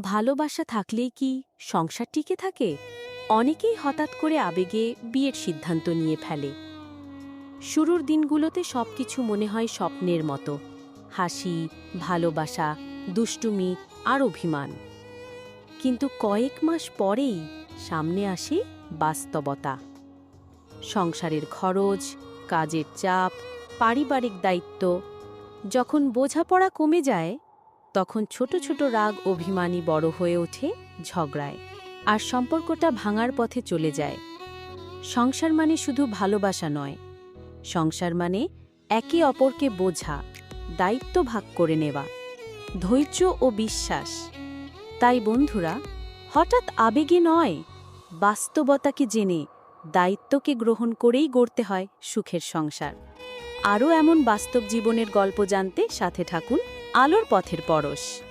ভালোবাসা থাকলেই কি সংসার টিকে থাকে? অনেকেই হঠাৎ করে আবেগে বিয়ের সিদ্ধান্ত নিয়ে ফেলে। শুরুর দিনগুলোতে সবকিছু মনে হয় স্বপ্নের মতো, হাসি, ভালোবাসা, দুষ্টুমি আর অভিমান। কিন্তু কয়েক মাস পরেই সামনে আসে বাস্তবতা। সংসারের খরচ, কাজের চাপ, পারিবারিক দায়িত্ব। যখন বোঝাপড়া কমে যায়, তখন ছোট ছোট রাগ অভিমানী বড় হয়ে ওঠে ঝগড়ায়, আর সম্পর্কটা ভাঙার পথে চলে যায়। সংসার মানে শুধু ভালোবাসা নয়, সংসার মানে একে অপরকে বোঝা, দায়িত্ব ভাগ করে নেওয়া, ধৈর্য ও বিশ্বাস। তাই বন্ধুরা, হঠাৎ আবেগে নয়, বাস্তবতাকে জেনে দায়িত্বকে গ্রহণ করেই গড়তে হয় সুখের সংসার। আরও এমন বাস্তব জীবনের গল্প জানতে সাথে থাকুন আলোর পথের পরশ।